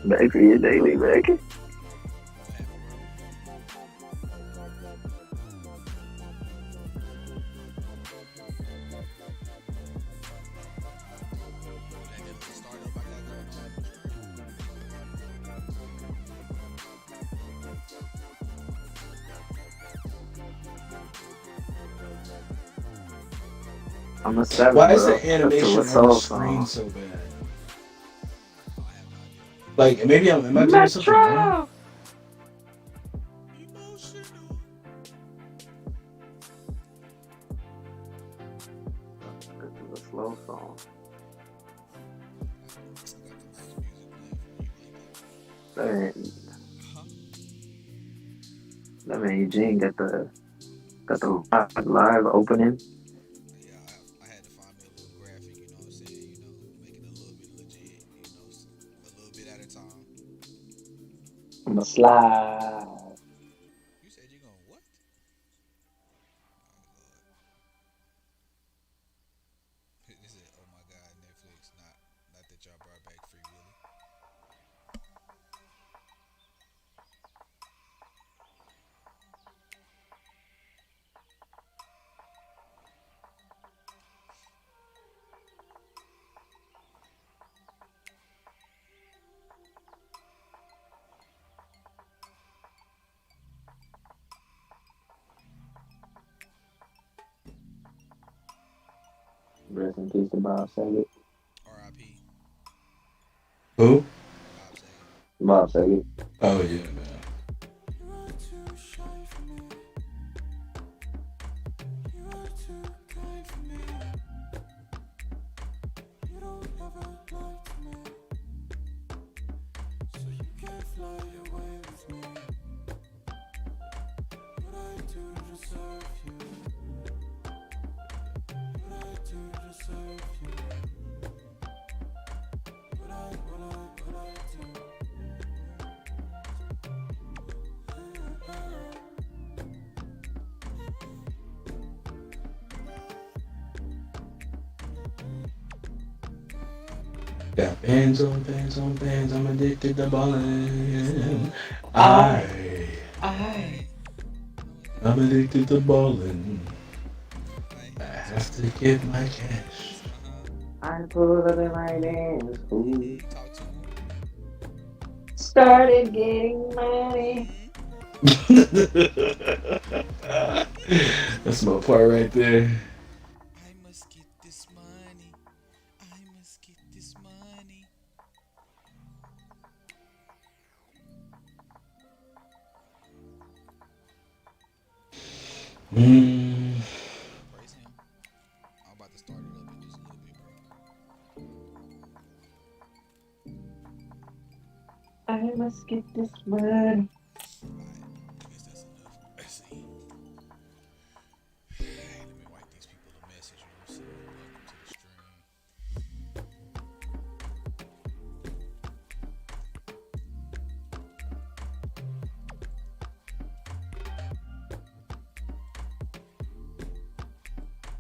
Back to your daily back. That little startup I got going on straight. I'm a seven, Why is bro. the That's the animation on the soul screen song. so bad? I have no idea. Like maybe am I doing something wrong? Metro. Emotional. This is a slow song. I got the nice music playing for you like that. That, Huh? that man Eugene got the live opening. Yeah, I had to find me a little graphic, you know what I'm saying? Make it a little bit legit, a little bit at a time. I'm a slide. You said you gonna what? Oh, Lord. This is, oh my God, Netflix. Not that y'all brought back Free Willy. Rest in peace to Bob Saget. R.I.P. Who? Bob Saget. Bob Saget. Oh yeah, man. You are too shy for me. You are too kind for me. You don't ever lie to me. So you can't fly away with me. What I do to deserve you? What I do to deserve you? What I do? Got bands on bands on bands. I'm addicted to Yes, ballin'. Lord. I I. I'm addicted to ballin'. I I have have to to. get my cash. I pulled up in my dance school. Talk to him. Started getting money. That's my part right there. I must get this money. I must get this money. Mm. Praise him. I'm about to start it up in just a little bit, bro. I must get this money. Alright, I guess that's enough. Let's see. Hey, let me wipe these people a message. You know what I'm saying? Welcome to the stream.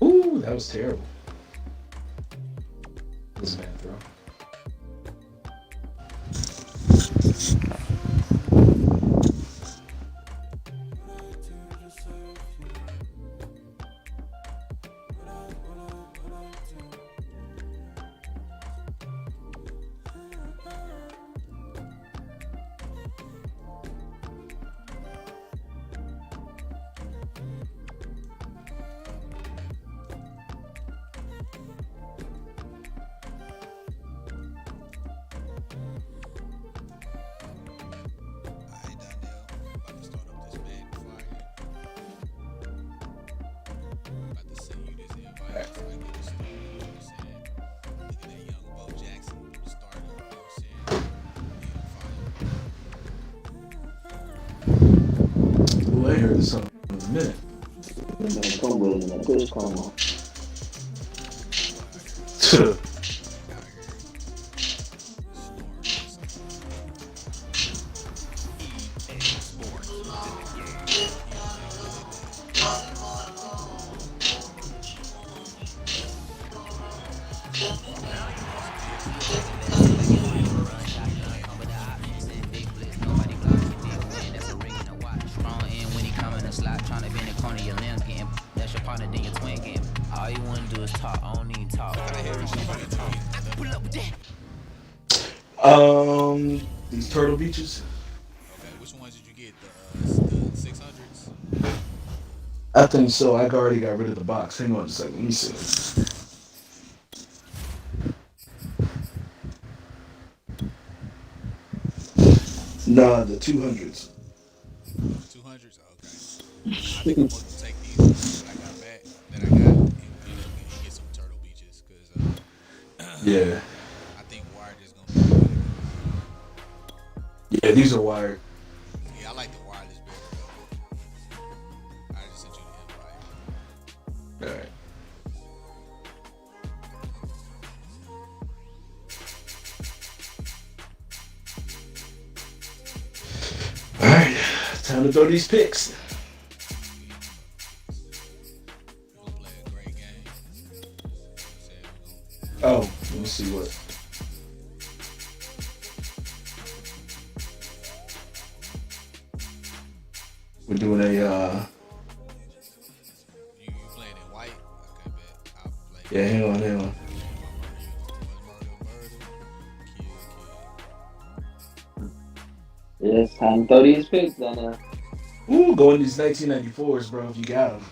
Ooh, that was terrible. That was a bad throw. What I do to deserve you? What I do? Alright, Donnell. About to start up this Madden Fire. About to send you this invite Alright. before I get it started. You know what I'm saying? Look at that young Bo Jackson starter. You know what I'm saying? He on fire. Ooh, I ain't heard this song in a minute. And then come with in that bitch coma. Y'all heard him snoring on the song. EA Sports. It's in the game. He on that with that Madden. What's good, Sports? What's good, Sports? partner than your twin game. All you wanna do is talk. I don't even talk. Pull up with that. These Turtle Beaches. Okay, which ones did you get? The 600s? I think so. I already got rid of the box. Hang on a second. Let me see. Nah, the 200s. 200s? Okay. I think I'm going to take these ones that I got back, that I got, and get some Turtle Beaches, because Yeah. I think wired is going to be the way to go. Yeah, these are wired. Yeah, I like the wireless better, though. I just sent you the invite. Alright. Alright. Time to throw these picks. We're going to play a great game. Oh, let me see what. We're doing a You playing in white? Okay, bet. I'll play. yeah, hang on. Kill. Yes, time to throw these picks on there. Ooh, go in these 1994s, bro, if you got them.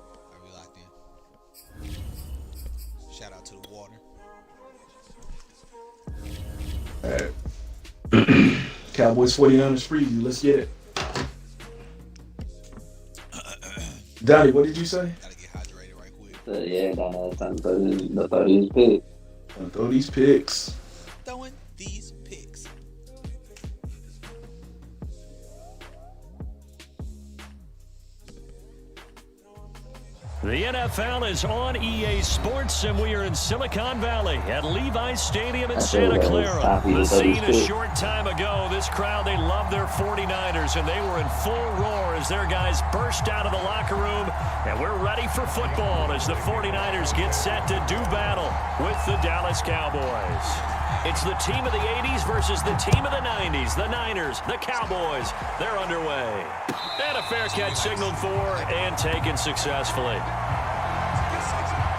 Are we locked in? Shout out to the water. Alright. Cowboys 49ers preview. Let's get it. Donnie, what did you say? Gotta get hydrated right quick. So yeah, time to throw these picks. Throw these picks. Throwing these picks. The NFL is on EA Sports, and we are in Silicon Valley at Levi's Stadium in Santa Clara. The scene a short time ago. This crowd, they love their 49ers, and they were in full roar as their guys burst out of the locker room. And we're ready for football as the 49ers get set to do battle with the Dallas Cowboys. It's the team of the 80s versus the team of the 90s. The Niners, the Cowboys, they're underway. And a fair catch signaled for and taken successfully.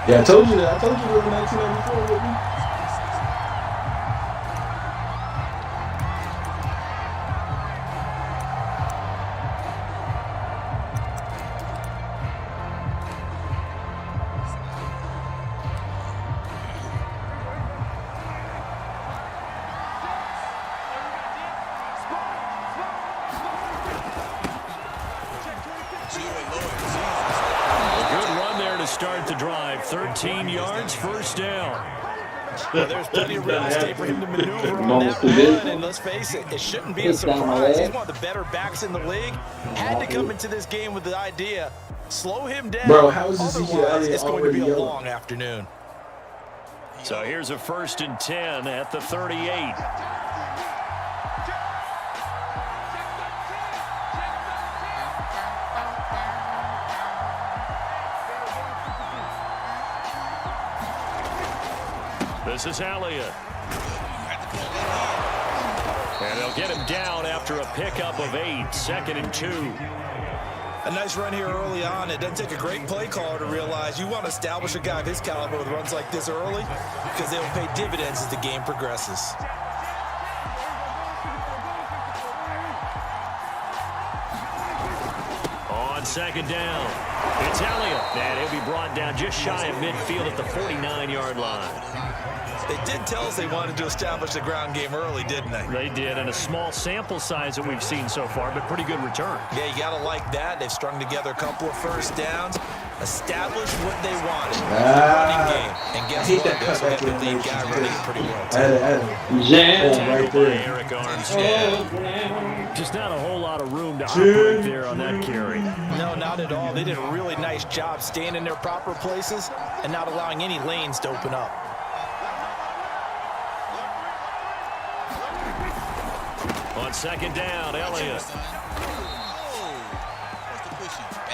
Yeah, I told you that. I told you they were 1994 with me. Good run there to start the drive. 13 yards, first down. Well, there's plenty of real estate for him to maneuver on that run, and let's face it, it shouldn't be a surprise. He's one of the better backs in the league. Had to come into this game with the idea, slow him down. Bro, how is this Otherwise, it's going to be a yellow? long afternoon. So here's a 1st and 10 at the 38. This is Elliott. And they'll get him down after a pickup of 8, 2nd and 2. A nice run here early on. It doesn't take a great play caller to realize you want to establish a guy of his caliber with runs like this early because they will pay dividends as the game progresses. On 2nd down, it's Elliott. And he'll be brought down just shy of midfield at the 49-yard line. They did tell us they wanted to establish the ground game early, didn't they? They did, and a small sample size that we've seen so far, but pretty good return. Yeah, you got to like that. They've strung together a couple of first downs, established what they wanted, running game. And guess what? They also got the lead guy running pretty well, too. Right there. Eric Armstead. Just not a whole lot of room to operate there on that carry. No, not at all. They did a really nice job staying in their proper places and not allowing any lanes to open up. On 2nd down, Elliott.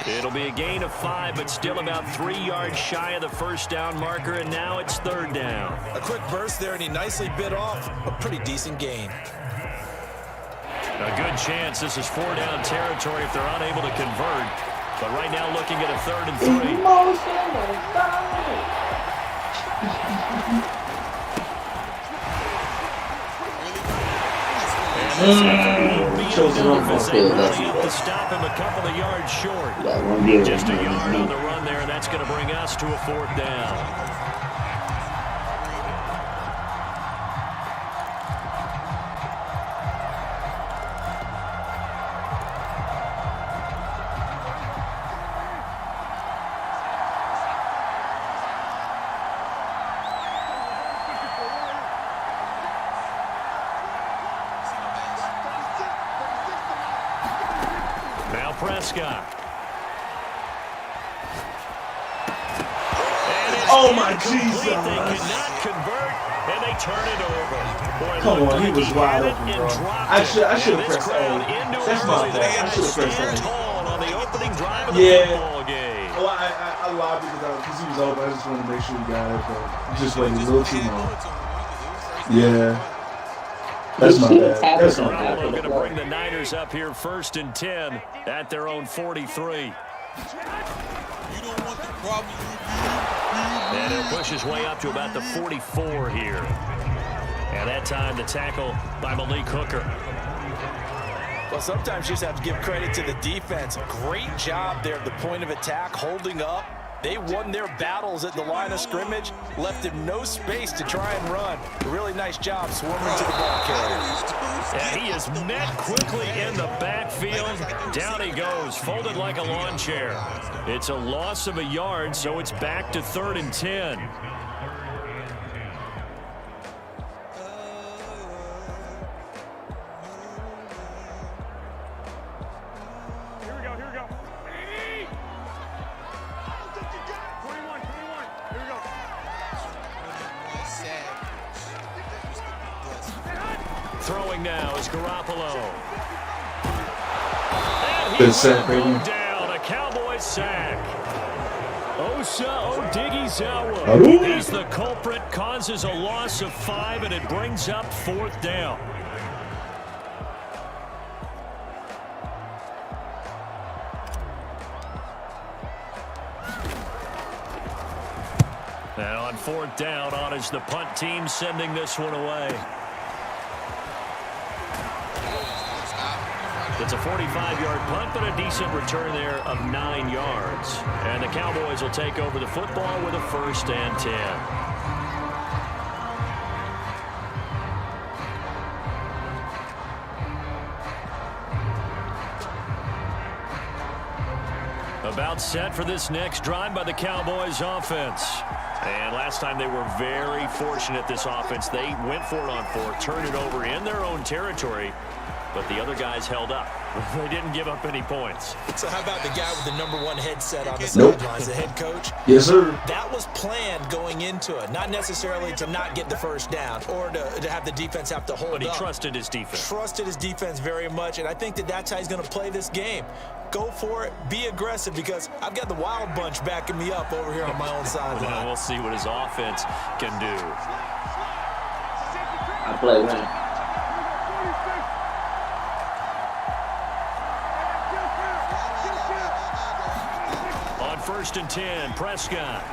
It'll be a gain of 5, but still about 3 yards shy of the first down marker, and now it's 3rd down. A quick burst there, and he nicely bit off a pretty decent gain. A good chance this is 4-down territory if they're unable to convert. But right now looking at a 3rd and 3. Chose the wrong one. To stop him a couple of yards short. Just a yard on the run there, and that's going to bring us to a 4th down. Prescott. Oh my Jesus! They cannot convert, and they turn it over. Boy, come on, he was wide open, bro. I should have pressed A. That's my bad. I should have pressed A. On the opening drive of the football game. Well, I lied because he was open. I just wanted to make sure he got it, but just waited a little too long. Yeah. That's my bad. That's my bad. We're going to bring the Niners up here 1st and 10 at their own 43. You don't want the problem. And he'll push his way up to about the 44 here. And that time the tackle by Malik Hooker. Well, sometimes you just have to give credit to the defense. Great job there at the point of attack, holding up. They won their battles at the line of scrimmage, left him no space to try and run. A really nice job swarming to the ball carrier. And he is met quickly in the backfield. Down he goes, folded like a lawn chair. It's a loss of a yard, so it's back to 3rd and 10. Throwing now is Garoppolo. Good sack, baby. Down, a Cowboys sack. Osa Odighizuwa. He's the culprit, causes a loss of 5, and it brings up 4th down. Now on 4th down, on is the punt team sending this one away. It's a 45-yard punt, but a decent return there of 9 yards. And the Cowboys will take over the football with a 1st and 10. About set for this next drive by the Cowboys offense. And last time they were very fortunate, this offense. They went for it on 4th, turned it over in their own territory, but the other guys held up. They didn't give up any points. So how about the guy with the #1 headset on the sidelines, the head coach? Yes, sir. That was planned going into it, not necessarily to not get the 1st down or to have the defense have to hold up. But he trusted his defense. Trusted his defense very much, and I think that's how he's going to play this game. Go for it, be aggressive, because I've got the Wild Bunch backing me up over here on my own sideline. Well, we'll see what his offense can do. I play winning. On 1st and 10, Prescott.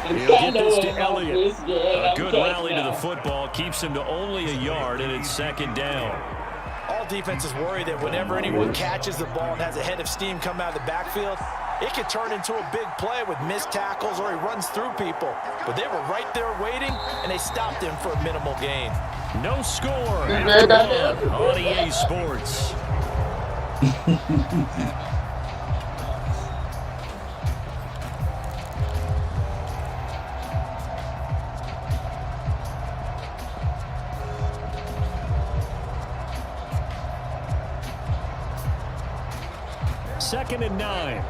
He'll get this to Elliott. A good rally to the football keeps him to only a yard, and it's 2nd down. All defenses worry that whenever anyone catches the ball and has a head of steam come out of the backfield, it could turn into a big play with missed tackles or he runs through people. But they were right there waiting, and they stopped him for a minimal gain. No score after 1 on EA Sports. Second and 9.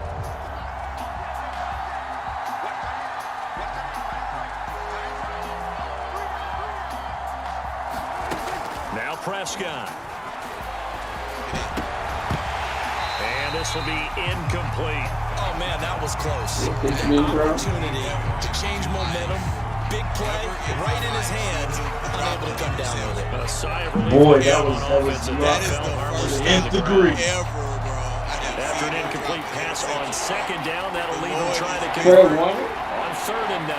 Now Prescott. And this will be incomplete. Oh, man, that was close. What this mean, bro? Opportunity to change momentum, big play right in his hands, unable to come down with it. A sigh of relief. Boy, that was That is the first nth degree ever, bro. After an incomplete pass on second down, that'll leave him trying to convert on 3rd and 9.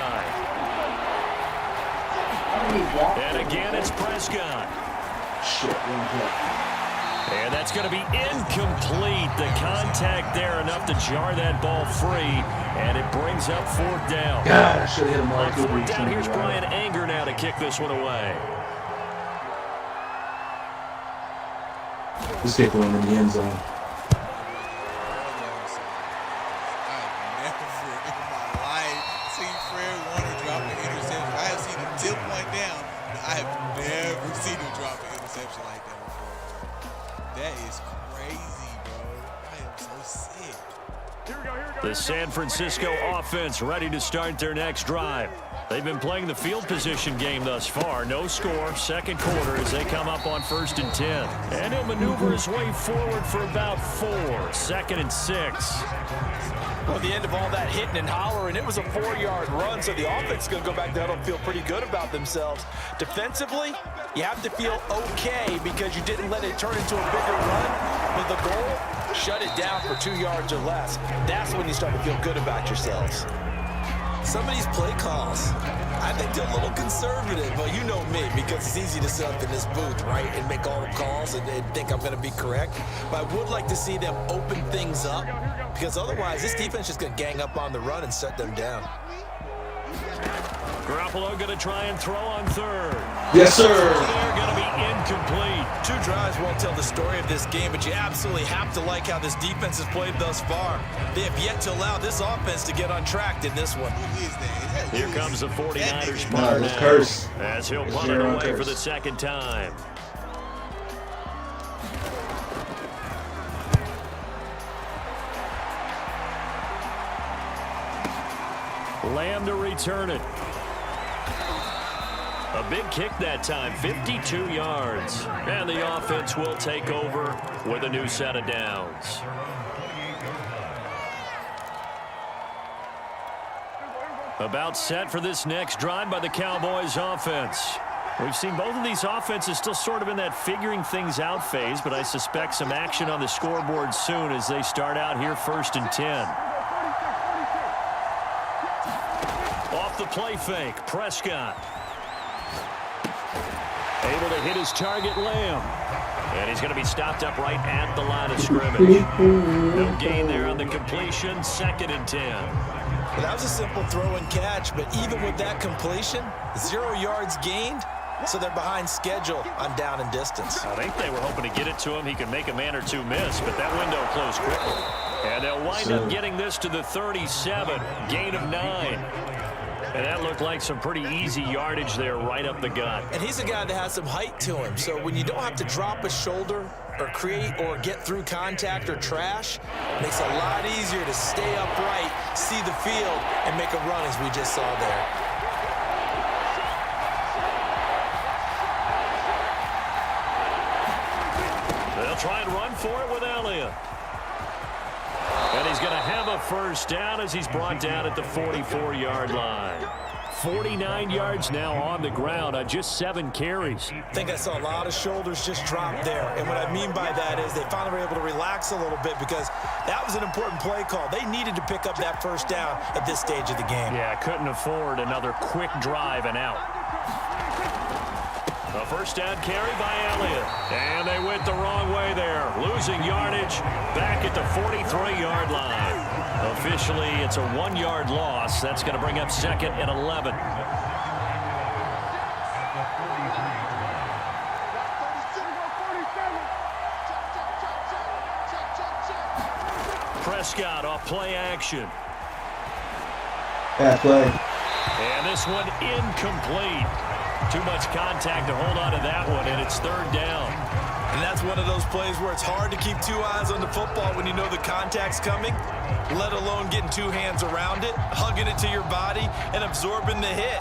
And again, it's Prescott. shit. And that's going to be incomplete. The contact there enough to jar that ball free, and it brings up 4th down. God, I should have hit him On right 4th down, here's Brian Anger now to kick this one away. This kick went in the end zone. I have never seen him drop an interception like that before. That is crazy, bro. I am so sick. The San Francisco offense ready to start their next drive. They've been playing the field position game thus far. No score, second quarter as they come up on 1st and 10. And he'll maneuver his way forward for about 4. 2nd and 6. Well, the end of all that hitting and hollering, it was a 4-yard run, so the offense is going to go back there and feel pretty good about themselves. Defensively, you have to feel okay because you didn't let it turn into a bigger run. But the goal, shut it down for 2 yards or less. That's when you start to feel good about yourselves. Some of these play calls, I think they're a little conservative, but you know me, because it's easy to sit up in this booth, right, and make all the calls and think I'm going to be correct. But I would like to see them open things up, because otherwise this defense is just going to gang up on the run and shut them down. Garoppolo going to try and throw on 3rd. Yes, sir. They're going to be incomplete. 2 drives won't tell the story of this game, but you absolutely have to like how this defense has played thus far. They have yet to allow this offense to get untracked in this one. Who is that? Here comes the 49ers Nah, punter it was now, Curse. as he'll punt it Jaron away Curse. for the 2nd time. Lamb to return it. A big kick that time, 52 yards. And the offense will take over with a new set of downs. About set for this next drive by the Cowboys offense. We've seen both of these offenses still sort of in that figuring things out phase, but I suspect some action on the scoreboard soon as they start out here 1st and 10. Off the play fake, Prescott. Able to hit his target, Lamb. And he's going to be stopped up right at the line of scrimmage. No gain there on the completion, 2nd and 10. Well, that was a simple throw and catch, but even with that completion, 0 yards gained, so they're behind schedule on down and distance. I think they were hoping to get it to him. He could make a man or two miss, but that window closed quickly. And they'll wind up getting this to the 37, gain of 9. And that looked like some pretty easy yardage there right up the gut. And he's a guy that has some height to him, so when you don't have to drop a shoulder or create or get through contact or trash, it makes it a lot easier to stay upright, see the field, and make a run as we just saw there. They'll try and run for it with Elliott. And he's going to have a 1st down as he's brought down at the 44-yard line. 49 yards now on the ground on just 7 carries. I think I saw a lot of shoulders just drop there. And what I mean by that is they finally were able to relax a little bit because that was an important play call. They needed to pick up that 1st down at this stage of the game. Yeah, couldn't afford another quick drive and out. A 1st down carry by Elliott. And they went the wrong way there. Losing yardage back at the 43-yard line. Officially, it's a 1-yard loss. That's going to bring up 2nd and 11. Prescott off play action. Bad play. And this one incomplete. Too much contact to hold on to that one, and it's 3rd down. And that's one of those plays where it's hard to keep 2 eyes on the football when you know the contact's coming, let alone getting 2 hands around it, hugging it to your body, and absorbing the hit,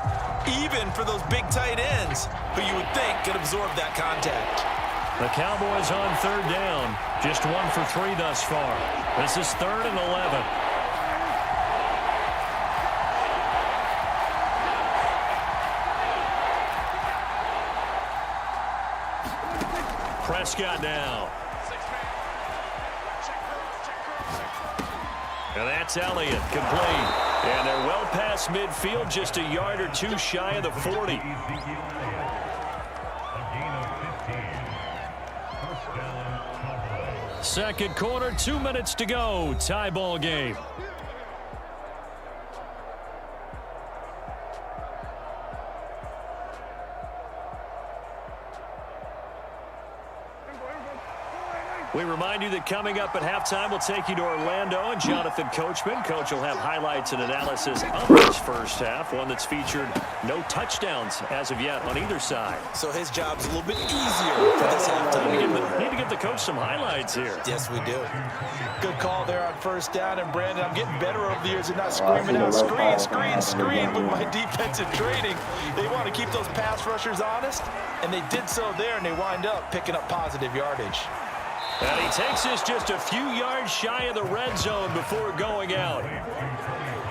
even for those big tight ends who you would think could absorb that contact. The Cowboys on 3rd down, just 1 for 3 thus far. This is 3rd and 11. Prescott now. And that's Elliott, complete. And they're well past midfield, just a yard or two shy of the 40. Second quarter, 2 minutes to go. Tie ball game. We remind you that coming up at halftime, we'll take you to Orlando and Jonathan Coachman. Coach will have highlights and analysis of this first half, one that's featured no touchdowns as of yet on either side. So his job's a little bit easier for this halftime. Need to give the coach some highlights here. Yes, we do. Good call there on first down. And, Brandon, I'm getting better over the years and not screaming out, screen, screen, screen with my defensive training. They want to keep those pass rushers honest, and they did so there, and they wind up picking up positive yardage. And he takes this just a few yards shy of the red zone before going out.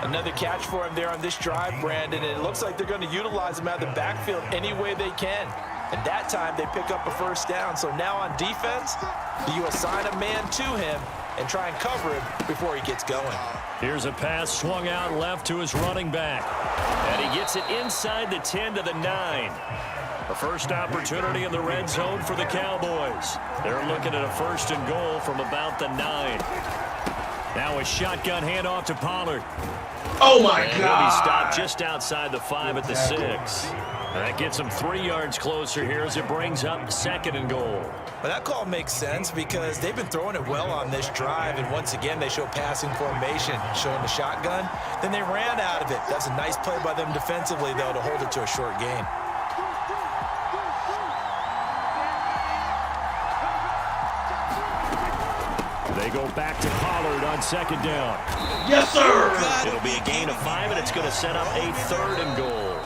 Another catch for him there on this drive, Brandon, and it looks like they're going to utilize him out of the backfield any way they can. And that time they pick up a first down. So now on defense, you assign a man to him and try and cover him before he gets going. Here's a pass swung out left to his running back. And he gets it inside the 10 to the 9. The first opportunity in the red zone for the Cowboys. They're looking at a 1st and goal from about the 9. Now a shotgun handoff to Pollard. Oh, my and God. He'll be stopped just outside the 5 at the 6. And that gets him 3 yards closer here as it brings up 2nd and goal. But that call makes sense because they've been throwing it well on this drive, and once again they show passing formation, showing the shotgun. Then they ran out of it. That's a nice play by them defensively, though, to hold it to a short gain. They go back to Pollard on 2nd down. Yes, sir. It'll be a gain of 5, and it's going to set up a 3rd and goal.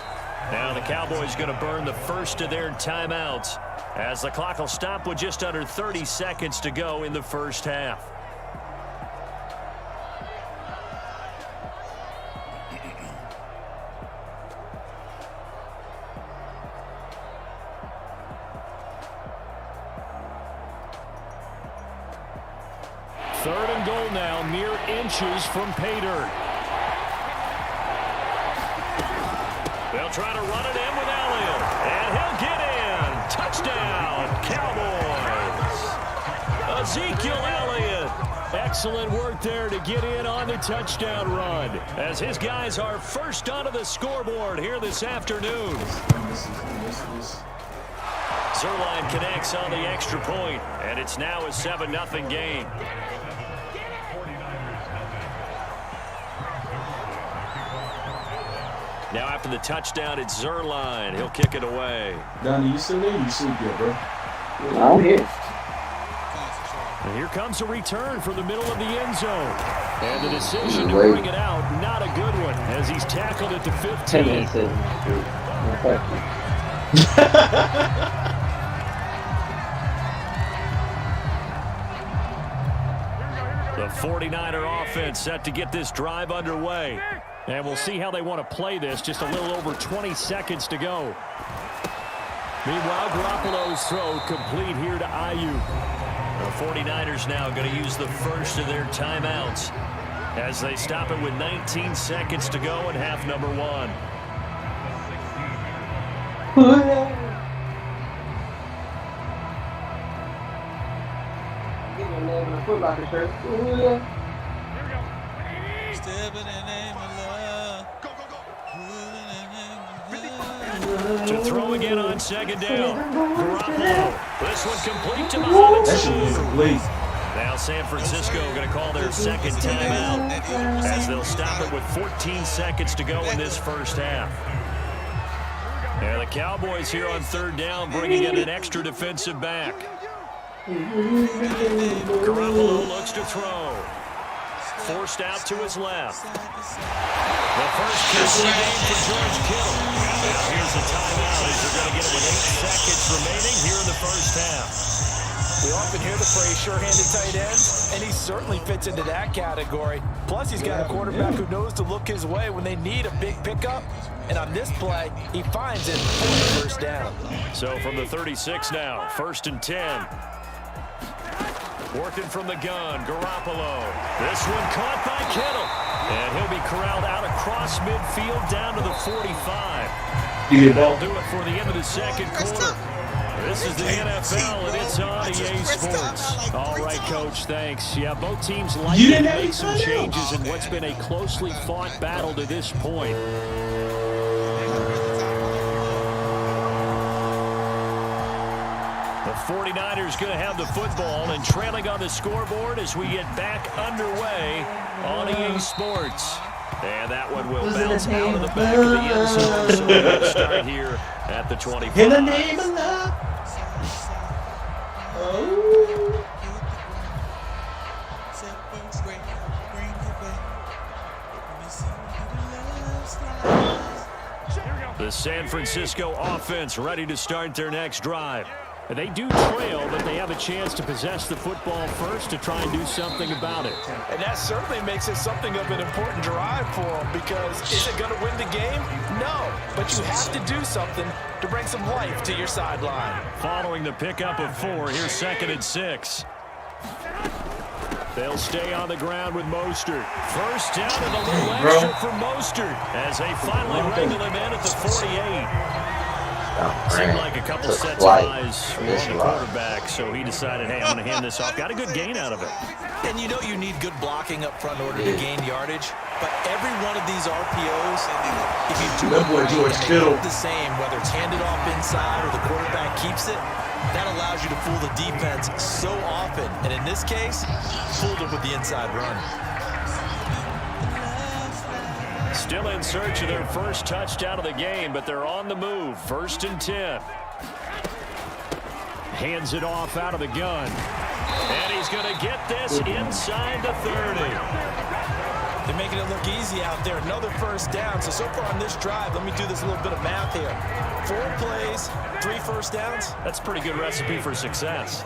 Now the Cowboys going to burn the first of their timeouts as the clock will stop with just under 30 seconds to go in the first half. Third and goal now, mere inches from pay dirt. They'll try to run it in with Elliott, and he'll get in. Touchdown, Cowboys. Ezekiel Elliott. Excellent work there to get in on the touchdown run, as his guys are first onto the scoreboard here this afternoon. Zerline connects on the extra point, and it's now a 7-0 game. Now after the touchdown, it's Zerline. He'll kick it away. Donnie, you still there? You sleep good, bro? I'm here. And here comes a return from the middle of the end zone. And the decision to bring it out, not a good one, as he's tackled at the 15. The 49er offense set to get this drive underway. And we'll see how they want to play this. Just a little over 20 seconds to go. Meanwhile, Garoppolo's throw complete here to Ayuk. The 49ers now going to use the first of their timeouts as they stop it with 19 seconds to go in half number 1. To throw again on 2nd down. Garoppolo. This one complete to Muhammad. That shit is complete. Now San Francisco going to call their second timeout as they'll stop it with 14 seconds to go in this first half. And the Cowboys here on 3rd down bringing in an extra defensive back. Garoppolo looks to throw. Forced out to his left. The first kiss of the game for George Kittle. Now here's the timeout as they're going to get it with 8 seconds remaining here in the first half. We often hear the phrase sure-handed tight ends, and he certainly fits into that category. Plus, he's got a quarterback who knows to look his way when they need a big pickup. And on this play, he finds it for the first down. So from the 36 now, 1st and 10. Working from the gun, Garoppolo. This one caught by Kittle. And he'll be corralled out across midfield down to the 45. That'll do it for the end of the second quarter. This is the NFL, and it's on EA Sports. All right, Coach, thanks. Yeah, both teams likely to make some changes in what's been a closely fought battle to this point. The 49ers going to have the football and trailing on the scoreboard as we get back underway on EA Sports. And that one will bounce out of the back of the end zone. So we'll start here at the 25. In the name of love. The San Francisco offense ready to start their next drive. They do trail, but they have a chance to possess the football first to try and do something about it. And that certainly makes it something of an important drive for them, because is it going to win the game? No, but you have to do something to bring some life to your sideline. Following the pickup of 4, here's 2nd and 6. They'll stay on the ground with Mostert. First down and a little extra for Mostert as they finally wrangle him in at the 48. Seemed like a couple sets of eyes on the quarterback, so he decided, hey, I'm going to hand this off. Got a good gain out of it. And you know you need good blocking up front in order to gain yardage, but every one of these RPOs, if you do it the same, whether it's handed off inside or the quarterback keeps it, that allows you to fool the defense so often. And in this case, fooled it with the inside run. Still in search of their first touchdown of the game, but they're on the move. 1st and 10. Hands it off out of the gun. And he's going to get this inside the 30. They're making it look easy out there. Another first down. So far on this drive, let me do this little bit of math here. 4 plays, 3 first downs. That's a pretty good recipe for success.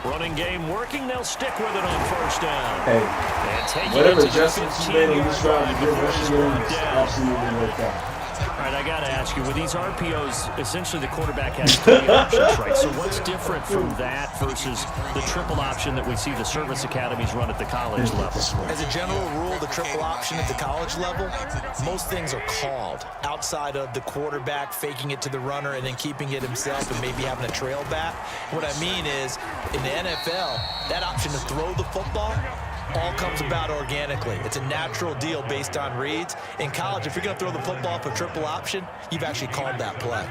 Running game working. They'll stick with it on 1st down. Hey, and take whatever it adjustments you made on this drive, the good rushing game is absolutely worked out. All right, I got to ask you, with these RPOs, essentially the quarterback has 3 options, right? So what's different from that versus the triple option that we see the service academies run at the college level? As a general rule, the triple option at the college level, most things are called outside of the quarterback faking it to the runner and then keeping it himself and maybe having a trail back. What I mean is, in the NFL, that option to throw the football all comes about organically. It's a natural deal based on reads. In college, if you're going to throw the football for triple option, you've actually called that play.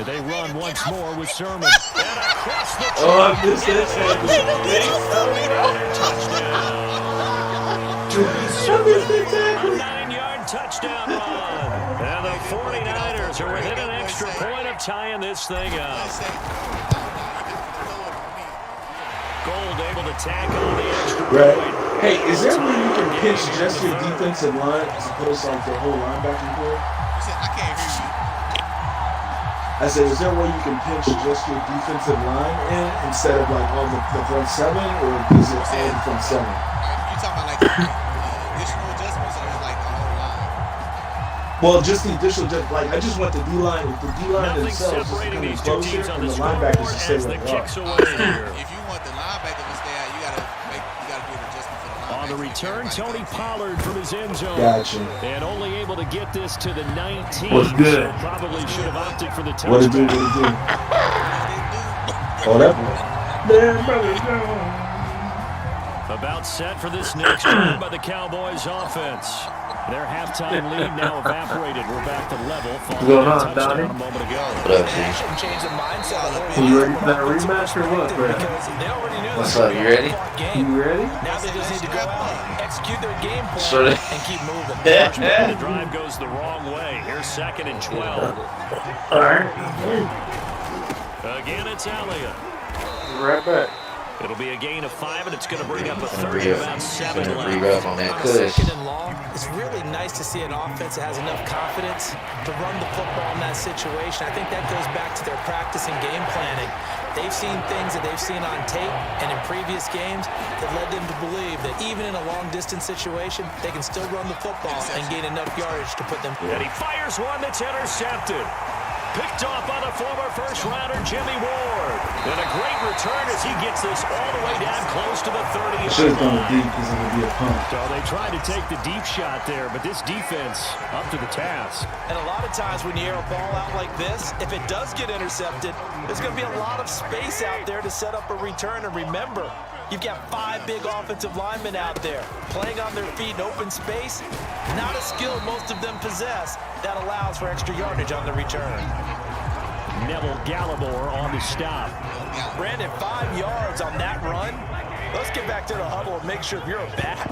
They run once more with Sermon. And across the I missed this. A 9-yard touchdown run. And the 49ers are within an extra point of tying this thing up. Gold able to tackle the extra point. Hey, is there a way you can pinch just your defensive line as opposed to like the whole linebacking core? I can't hear you. I said, is there a way you can pinch just your defensive line in instead of like all the front 7, or is it all the front 7? You talking about like additional adjustments, or like the whole line? Well, just the additional, like I just want the D-line, if the D-line themselves is coming closer, and the linebackers to stay where they are. If you want the linebacker to stay out, you gotta do an adjustment for the linebacker. On the return, Tony Pollard from his end zone. Gotcha. And only able to get this to the 19. What's good? So probably should have opted for the touchdown. What it do? Oh, that boy. About set for this next drive by the Cowboys offense. Their halftime lead now evaporated. We're back to level following a touchdown a moment ago. You ready for that rematch or what, bro? What's up? You ready? You ready? Now they just need to go out, execute their game plan, and keep moving. The drive goes the wrong way. Here's 2nd and 12. All right. Again, it's Elliott. Right back. It'll be a gain of 5, and it's going to bring up a third and about 7 left. On that Second and long, it's really nice to see an offense that has enough confidence to run the football in that situation. I think that goes back to their practice and game planning. They've seen things that they've seen on tape and in previous games that led them to believe that even in a long-distance situation, they can still run the football and gain enough yardage to put them. And he fires one that's intercepted. Picked off by the former first-rounder Jimmy Ward. And a great return as he gets this all the way down close to the 30. Should have done it deep because it would be a punt. So they tried to take the deep shot there, but this defense up to the task. And a lot of times when you air a ball out like this, if it does get intercepted, there's going to be a lot of space out there to set up a return. And remember, you've got 5 big offensive linemen out there playing on their feet in open space. Not a skill most of them possess that allows for extra yardage on the return. Neville Gallimore on the stop. Brandon, 5 yards on that run. Let's get back to the huddle and make sure if you're a back,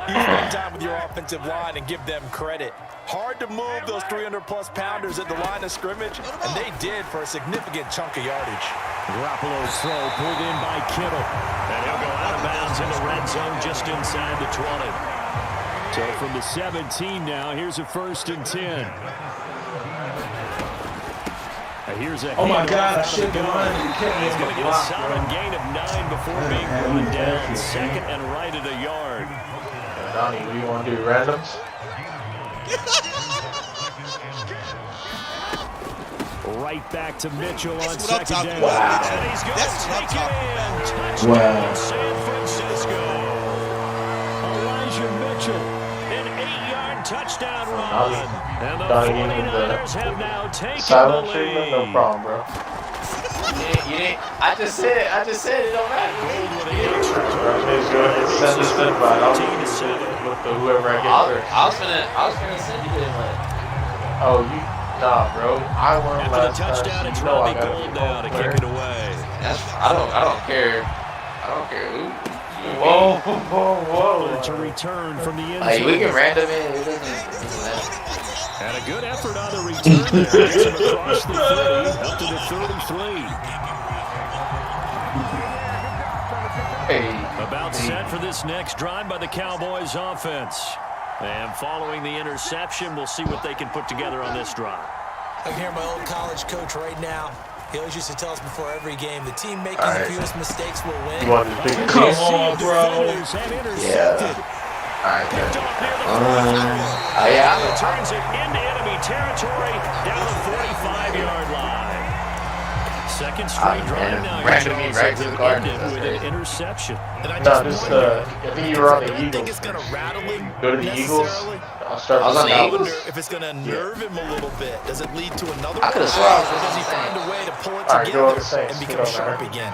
you spend time with your offensive line and give them credit. Hard to move those 300-plus pounders at the line of scrimmage, and they did for a significant chunk of yardage. Garoppolo's throw pulled in by Kittle. And he'll go out of bounds in the red zone just inside the 20. So from the 17 now, here's a 1st and 10. Here's a oh my God, I should should have run. You can't He's going to get a solid gain of 9 before being run down. Actually, 2nd and right at a yard. Donnie, what do you want to do? Randoms? Right back to Mitchell on That's what I'm 2nd talking down. about. And he's going to That's what I'm take it talking in. about. Touchdown, San Francisco. Elijah Mitchell, an 8-yard touchdown run. And the 49ers have now taken Silent the treatment? lead. No problem, bro. I just said it don't matter. Just go ahead and send this invite. I'll with whoever I get first. I was gonna send you the invite. Oh, nah, bro. I won After last the touchdown, time. it's You know I Robbie gotta Gould be now to home kick it away. I don't care. I don't care who. Whoa. To return from the end Like, zone. we can random it. It doesn't matter. And a good effort on the return there. Gets him across the 30, up to the 33. About set for this next drive by the Cowboys offense. And following the interception, we'll see what they can put together on this drive. I can hear my old college coach right now. He always used to tell us before every game, the team making the fewest mistakes will win. You want to pick a Come team? on, bro. Yeah. Alright, Picked off near the turns it into enemy territory down the 45-yard line. Second straight drive now. Randomly right to the garden. With an interception. And I No, just this wonder, I think you were on the I don't think Eagles. it's going to rattle him Go to the Eagles. necessarily. I'll start I was with on the the I Eagles. wonder if it's going to nerve him a little bit. Does it lead to another I could've one? sworn I was Or does he on the find a way to pull it All right, go on the together Saints. and It become don't sharp matter. again?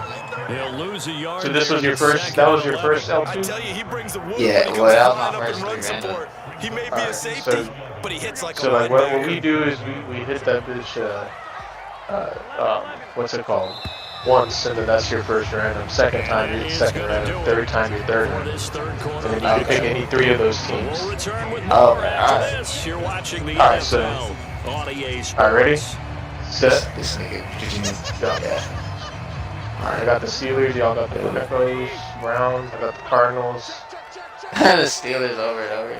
He'll lose a yard. So this was there your in the first. second That was your 11. first I L2. tell you, he brings the wood Yeah, when he well, comes that to was line my up and first run random. support. He may be a Alright, safety, but he hits like So a like what linebacker. we do is we hit that bitch. What's it called? Once, and then that's your first random. Second time you're second random. Third time you're third For random. this third quarter. And then you can pick any 3 of those We'll teams. return with Oh, more after alright. this. You're watching the Alright, so- NFL on EA Sports. Alright, ready? Set. This nigga. Go. Alright, I got the Steelers. Y'all got the Broncos, Browns. I got the Cardinals. The Steelers over and over.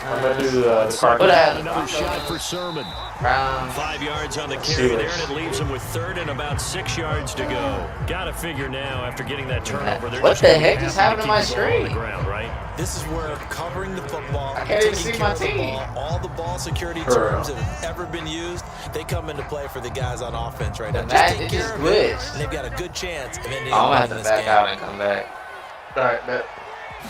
I'm gonna do the What Cardinals. happened? Another shot for Sermon. Brown. 5 yards on the carry there, and it leaves him with 3rd and about 6 yards to go. Got to figure now after getting that turnover. They're What just the gonna heck have just to happened to keep my the ball on the screen? ground, right? This is where covering the football, I can't even taking see care my of the team. ball, all the ball security For terms real. that have ever been used, they come into play for the guys on offense right now. The Just Madden, take it care just of it, glitched. and they've got a good chance of ending I'm gonna up have in to this back game. out and come back. Alright, bet.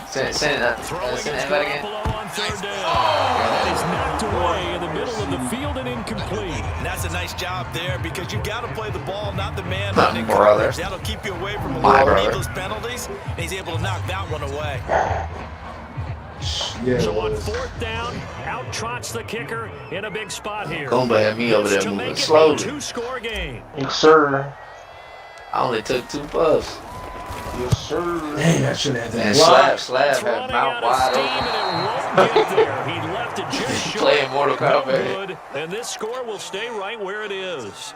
Send Throwing is invite again. Garoppolo on 3rd down. That is knocked away in the middle of the field and incomplete. And that's a nice job there because you got to play the ball, not the man My running brother. coverage. That'll keep you away from a My lot of brother. needless penalties, and he's able to knock that one away. Yeah, So it on was. 4th down, out trots the kicker in a big spot here. Kumba had me over This there to moving make it a slowly. 2-score game. Yes, sir. I only took 2 puffs. Yes, sir. Dang, I should have And that Slab It's had running mouth out of wide steam open. and it won't get there. He left it just short. Playing Mortal No Kombat. good, and this score will stay right where it is.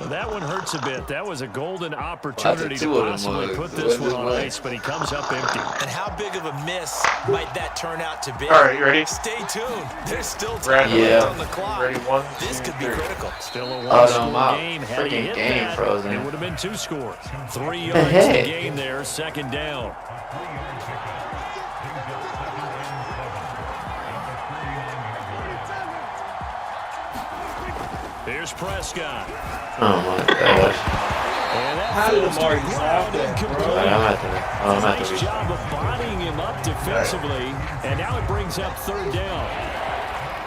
That one hurts a bit. That was a golden opportunity to possibly put this one on ice, but he comes up empty. And how big of a miss might that turn out to be? All right, you ready? Stay tuned. There's still time on the clock. Ready? 1, This 2, could be 3. critical. Still a one-score game. Had he Freaking hit game that, frozen. it would have been 2 scores. 3 yards to gain there, second down. Here's Prescott. Oh my gosh. How did Amari stop that, bro? Nice job of bodying him up defensively, and now it brings up third down.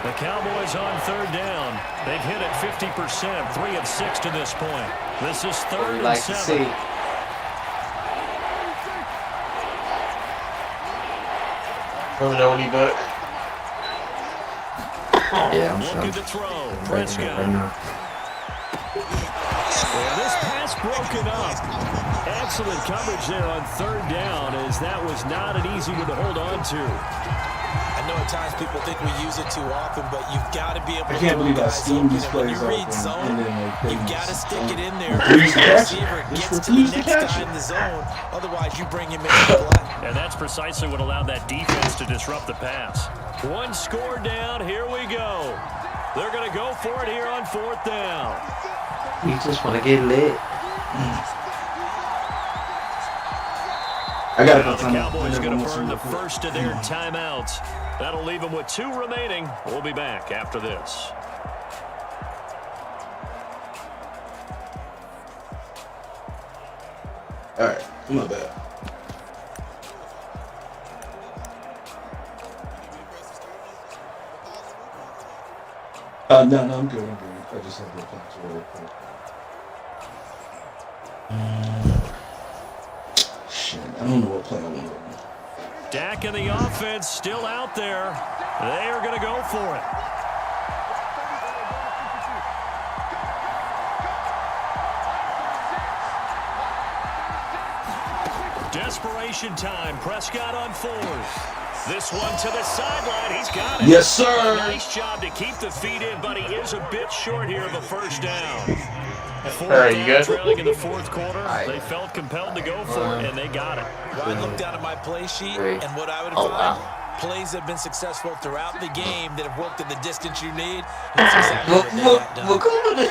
The Cowboys on third down. They've hit it 50%, 3 of 6 to this point. This is third and 7. Let me know when you back. Yeah, I'm Looking to throw. Prescott. Well, this pass broken up. Excellent coverage there on third down, as that was not an easy one to hold on to. I know at times people think we use it too often, but you've got to be able to. I can't believe I schemed these when plays you read open, zone, and then you've got to stick it in there. refuse to The catch it. receiver Just gets to the refuse to next catch guy it. in the zone. Otherwise, you bring him into play. And that's precisely what allowed that defense to disrupt the pass. 1 score down. Here we go. They're going to go for it here on fourth down. You just want to get lit. I got Now the Cowboys going to burn the first of their timeouts. That'll leave them with 2 remaining. We'll be back after this. All right, my bad. No, I'm good. I just have to catch it real quick. Shit, I don't know what play I want to run. Dak and the offense still out there. They are going to go for it. Desperation time. Prescott on 4th. This one to the sideline. He's got it. Yes, sir. Nice job to keep the feet in, but he is a bit short here of a first down. All right, you good? Trailing in the fourth quarter. They felt compelled to go for it, and they got it. Well, I looked down at my play sheet, and what I would find, plays have been successful throughout the game that have worked at the distance you need. That's exactly what they got done.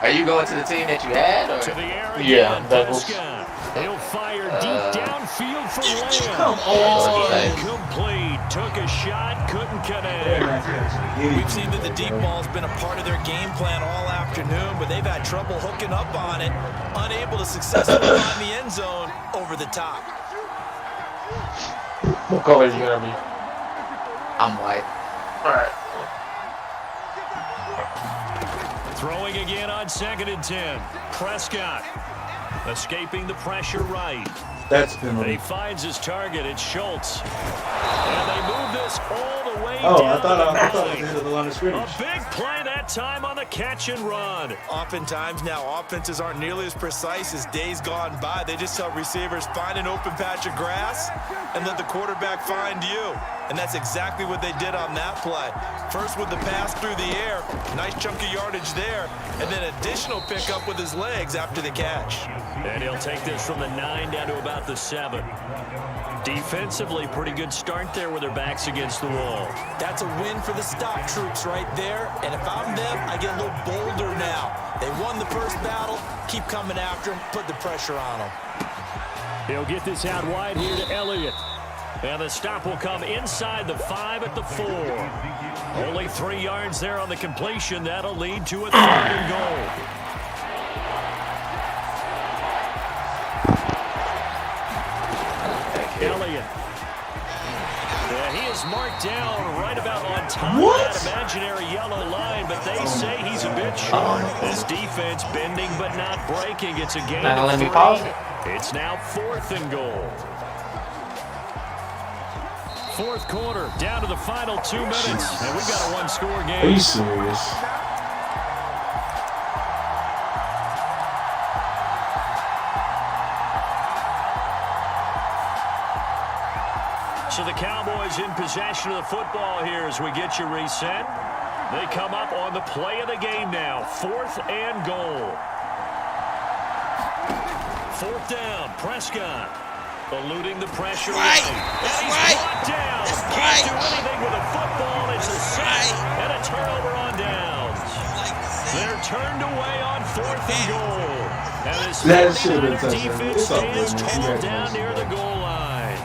Are you going to the team that you had? Or? To the air again. Yeah, Bengals. Prescott. He'll fire deep downfield for Lamb. Come on. Incomplete. Took a shot, couldn't connect. We've seen that the deep ball's been a part of their game plan all afternoon, but they've had trouble hooking up on it, unable to successfully find the end zone over the top. What color is you gonna be? I'm white. All right. Throwing again on 2nd and 10. Prescott escaping the pressure right. That's He penalty. finds his target. It's Schultz. And they move this all the way Oh, down I thought the it was belly. the end of the line of A scrimmage. big play that time on the catch and run. Oftentimes now, offenses aren't nearly as precise as days gone by. They just tell receivers, find an open patch of grass and let the quarterback find you. And that's exactly what they did on that play. First with the pass through the air, nice chunk of yardage there, and then additional pickup with his legs after the catch. And he'll take this from the 9 down to about the 7. Defensively, pretty good start there with their backs against the wall. That's a win for the stock troops right there. And if I'm them, I get a little bolder now. They won the first battle. Keep coming after them. Put the pressure on them. He'll get this out wide here to Elliott. And the stop will come inside the 5 at the 4. Only 3 yards there on the completion. That'll lead to a 3rd and goal. Elliott. Yeah, he is marked down right about on top of that imaginary yellow line, but they say he's a bit short. This defense bending but not breaking. It's a gain Now of let me 3. pause it. It's now 4th and goal. Fourth quarter, down to the final 2 minutes, and we've got a 1-score game. Are you serious? So the Cowboys in possession of the football here as we get you reset. They come up on the play of the game now, 4th and goal. 4th down. Prescott eluding the pressure. Right. And That's he's right. brought down. That's Can't right. do anything with a football. It's a sack and a turnover on downs. They're turned away on 4th and goal. And this 49er defense stands tall down near the goal line.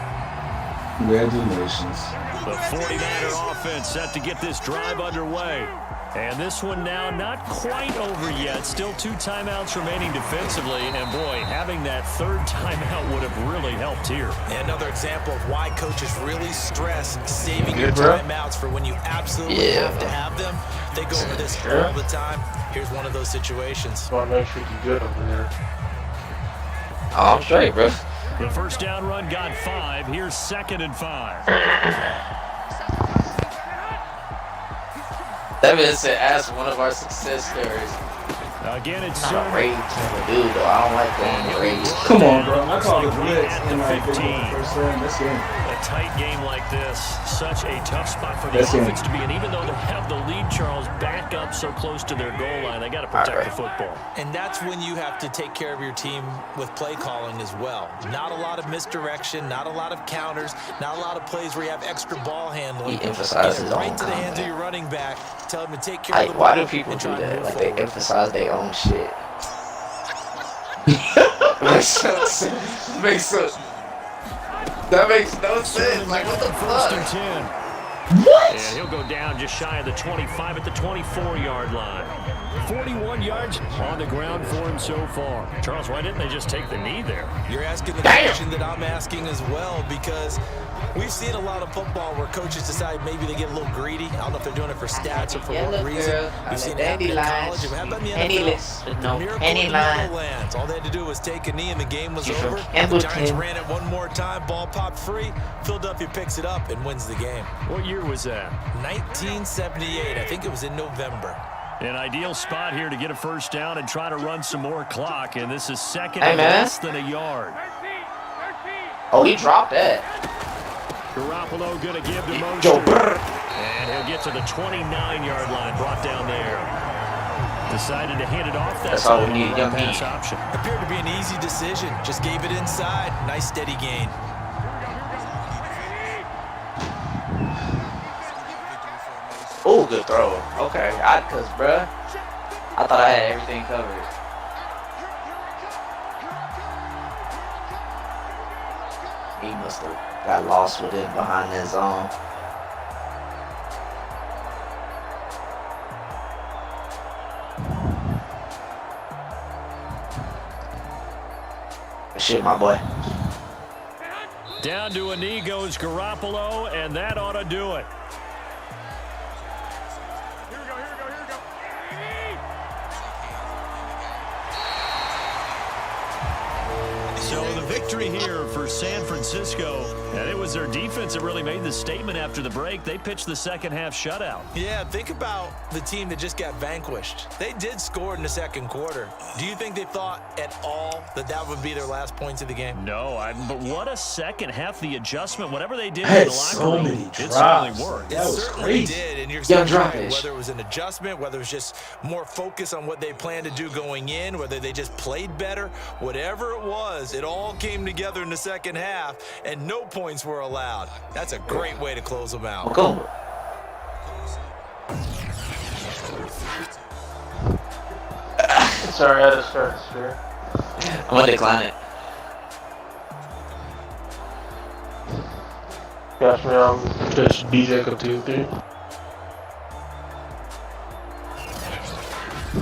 Congratulations. The 49er offense set to get this drive underway. And this one now not quite over yet. Still 2 timeouts remaining defensively. And, boy, having that 3rd timeout would have really helped here. Another example of why coaches really stress saving your timeouts for when you absolutely have to have them. They go over this all the time. Here's one of those situations. Want to make sure you're good over there. Oh, I'm straight, bro. The first down run got 5. Here's 2nd and 5. That is to ask one of our success stories. Again, it's Not a rage type of dude, though. I don't like going to rage. Come on, bro. I call it blitz and like 15. First down. That's game. A tight game like this, such a tough spot for the offense to be in. Even though they have the lead, Charles, back up so close to their goal line, they got to protect the football. And that's when you have to take care of your team with play calling as well. Not a lot of misdirection, not a lot of counters, not a lot of plays where you have extra ball handling. He emphasizes right on to the hands of your running back. Tell him to take care of the ball. Why do people do that? Like, they emphasize their own shit. That makes no sense. Like, what the fuck? 1st and 10. What? And he'll go down just shy of the 25 at the 24-yard line. 41 yards on the ground for him so far. Charles, why didn't they just take the knee there? You're asking the question that I'm asking as well, because we've seen a lot of football where coaches decide maybe they get a little greedy. I don't know if they're doing it for stats or for what reason. We've seen it happen in college. How about in the NFL? Miracle in the Meadowlands. All they had to do was take a knee and the game was over. The Giants ran it one more time. Ball popped free. Philadelphia picks it up and wins the game. What year was that? 1978. I think it was in November. An ideal spot here to get a first down and try to run some more clock. And this is 2nd and less than a yard. Oh, he dropped that. Garoppolo going to give the motion. And he'll get to the 29-yard line, brought down there. Decided to hand it off. That's all we need, young pass option. Appeared to be an easy decision. Just gave it inside. Nice steady gain. Oh, good throw. Okay, because, bruh, I thought I had everything covered. He must have got lost with it behind that zone. Shit, my boy. Down to a knee goes Garoppolo, and that ought to do it. So the victory here for San Francisco, and it was their defense that really made the statement after the break. They pitched the second half shutout. Yeah, think about the team that just got vanquished. They did score in the second quarter. Do you think they thought at all that that would be their last points of the game? No, but what a second half. The adjustment, whatever they did in the locker room, it certainly worked. It certainly did, and you're right. Whether it was an adjustment, whether it was just more focus on what they planned to do going in, whether they just played better, whatever it was, it all came together in the second half, and no points were allowed. That's a great way to close them out. Go. Sorry, I had to start the spirit. I'm going to decline it. Got me just DJ up 2-3.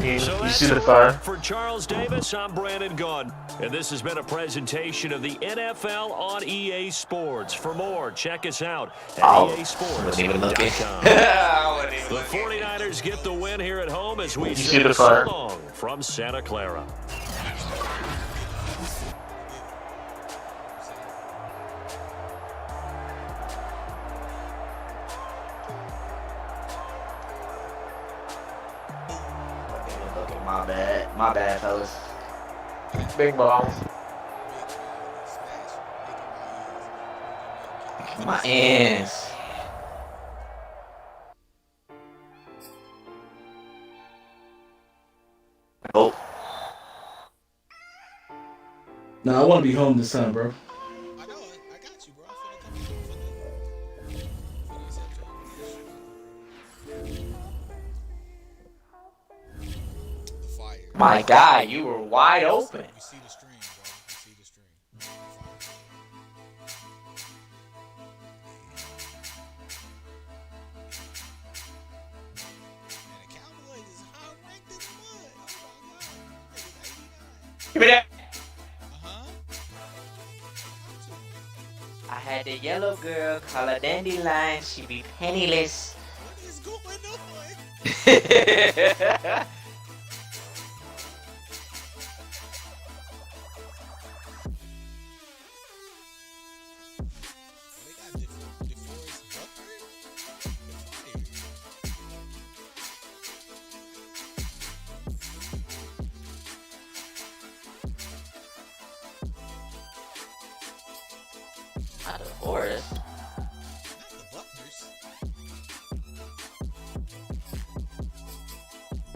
You see the fire? For Charles Davis, I'm Brandon Gunn. And this has been a presentation of the NFL on EA Sports. For more, check us out at easports.com. The 49ers get the win here at home as we say so long from Santa Clara. My bad, fellas. Big balls. My ends. Oh. Nah, I want to be home this time, bro. I know. I got you, bro. I'm finna come for the accept you the fire. My guy, you were wide open. We see the stream, bro. We see the stream. And the Cowboys is high ranked in the mud. Oh my god. Niggas 89. Give me that. Uh-huh. I had the yellow girl call her dandelion. She be penniless. What is going on? They got DeForest Buckner? Not the forest. Not the Buckners.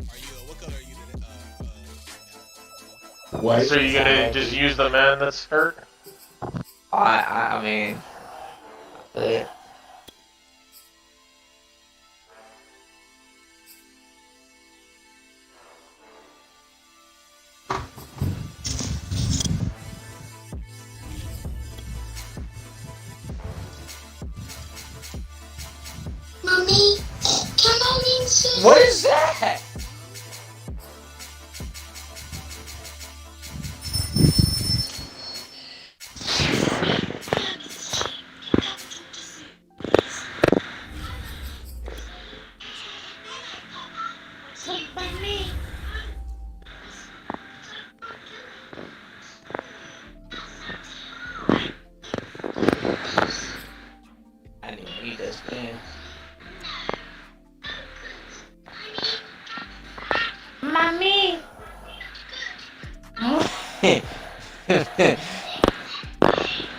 Are you, what color are you today, right now? White. So you gonna just use the man that's hurt? I mean, yeah. Mommy, can I read some? What is that? Mommy. I need to read this, man. Mommy.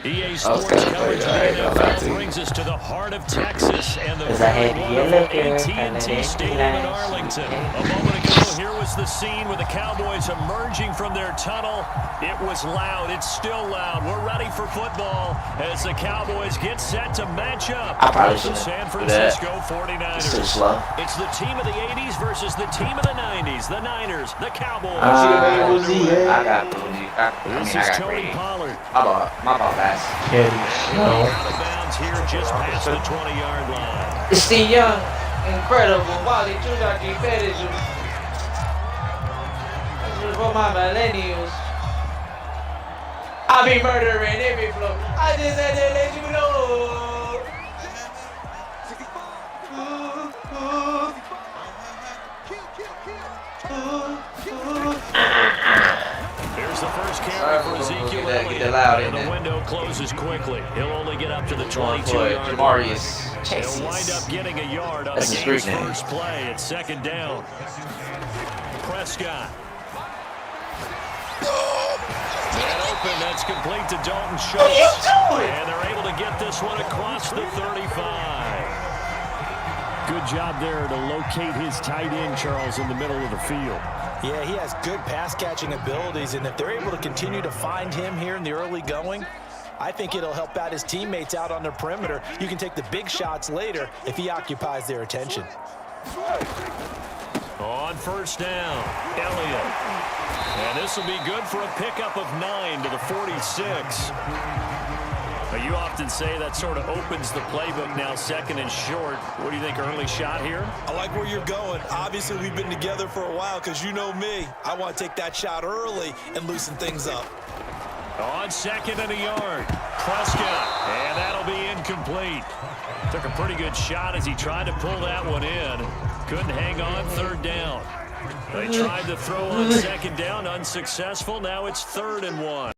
EA Sports coverage of the NFL brings us to the heart of Texas and the very wonderful AT&T Stadium in Arlington. A moment ago, here was the scene with the Cowboys emerging from their tunnel. It was loud. It's still loud. We're ready for football as the Cowboys get set to match up with the San Francisco 49ers. It's too slow. It's the team of the 80s versus the team of the 90s. The Niners, the Cowboys. I got bougie. I got Tony greedy. Pollard. My ball pass. Out of bounds here just past the 20-yard line. It's the young, incredible Wally Jr. Pettis. This is for my millennials. I be murdering every flow. I just had to let you know. Here's the first carry for Ezekiel Elliott. And the window closes quickly. He'll only get up to the 22-yard line. He'll wind up getting a yard on the game's first play at second down. Prescott. And open, that's complete to Dalton Schultz. And they're able to get this one across the 35. Good job there to locate his tight end, Charles, in the middle of the field. Yeah, he has good pass-catching abilities, and if they're able to continue to find him here in the early going, I think it'll help out his teammates out on the perimeter. You can take the big shots later if he occupies their attention. On first down, Elliott. And this will be good for a pickup of 9 to the 46. But you often say that sort of opens the playbook now, second and short. What do you think, early shot here? I like where you're going. Obviously, we've been together for a while because you know me. I want to take that shot early and loosen things up. On second and a yard, Prescott. And that'll be incomplete. Took a pretty good shot as he tried to pull that one in. Couldn't hang on third down. They tried to throw on second down, unsuccessful. Now it's 3rd and 1.